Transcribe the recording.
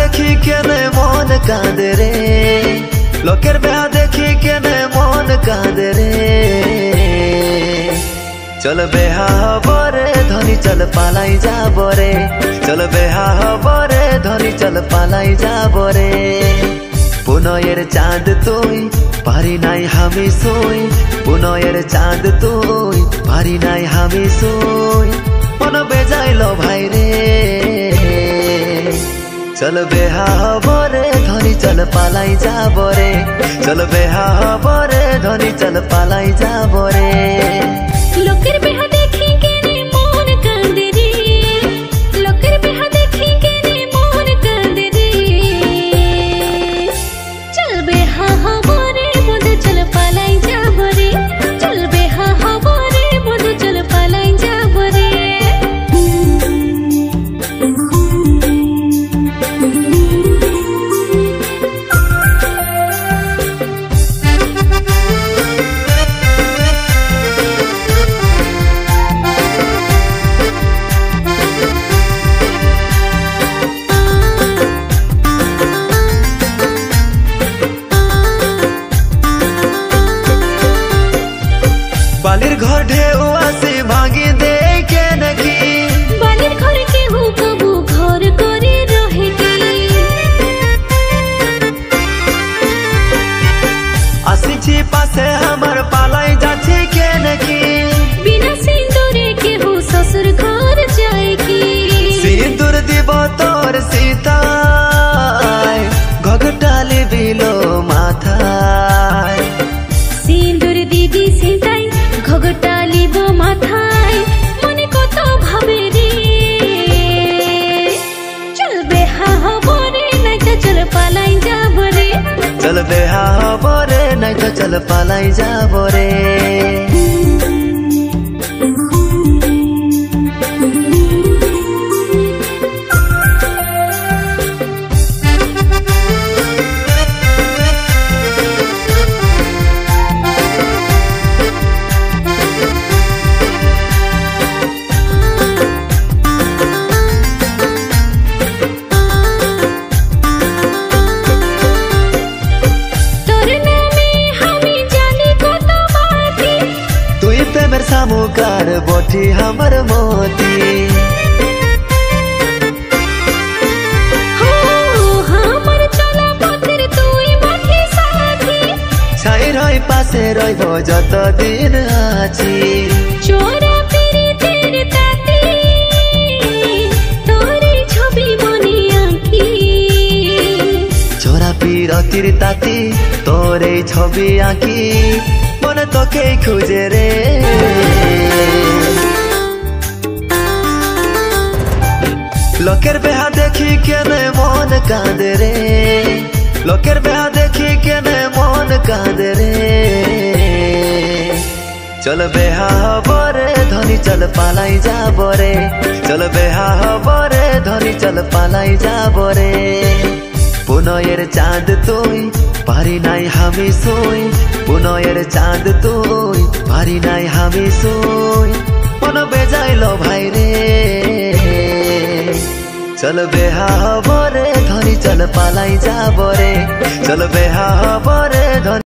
देखी केने मन कांदे रे, लोकेर बेहा देखी केने मन कांदे रे। चल बेहा बरे धनी चल पालाई जाबो रे, चल बेहा बरे धनी चल पालाई जाबो रे। पुनयेर चाँद तुई पारी नाई हामी सोई, पुनयेर चाँद तुई पारी नाई हामी सोई। मन बेजाइलो भाई रे, चल बेहा बरे धनी चल पालाई जाबो रे, चल बेहा बरे धनी चल पालाई जाबो रे। लोकेर बेहा देखी केने मन कांदे रे, लोकेर बेहा देखी केने मन कांदे रे। चल बेहा बरे बधु चल पालाई जाबो रे, चल बेहा बरे बधु चल पालाई जाबो रे। बालिर घर ढेउ आसी भागी दे के नकी, बालिर घर के हूँ कबू घर करे रहे के। आसी छी पासे हमर पालाई जाछी के नकी, बिना सिंदूरे के हूँ ससुर घर जाए की। सिंदूर দিব তোর सीताय, घगटाली बिलो माथाय। सिंदूर दीदी सीताई घगटाली बो माथाय, मने कत भावे रे। चल बेहा बरे नहीं तो चल पालाई जाबो रे, चल बेहा बरे नहीं तो चल पालाई जाबो रे। प्रेमर सामुकार बोठी हमर मोती, हो हमर चला पतिर तुई बाठी साथी। छाई रही पासे रहिब जत दिन आछि, चोरा पिरी तेरे ताती तोरी छवि बनी आँखी। चोरा पिरतिर ताती तोरे छवि आँखी, मन तो के खुजे रे। लोकेर बेहा देखी केने मन कांदे रे, लोकेर बेहा देखी केने मन कांदे रे। चल बेहा बरे धनी चल पालाई जाबो रे, चल बेहा बरे धनी चल पालाई जाबो रे। पुनयेर चाँद तुई पारी नाई हामी सोई, पुनयेर चाँद तुई पारी नाई हामी सोई। मन बेजाइलो भाई रे, चल बेहा बरे धनी चल पालाई जाबो रे, चल बेहा बरे धनी।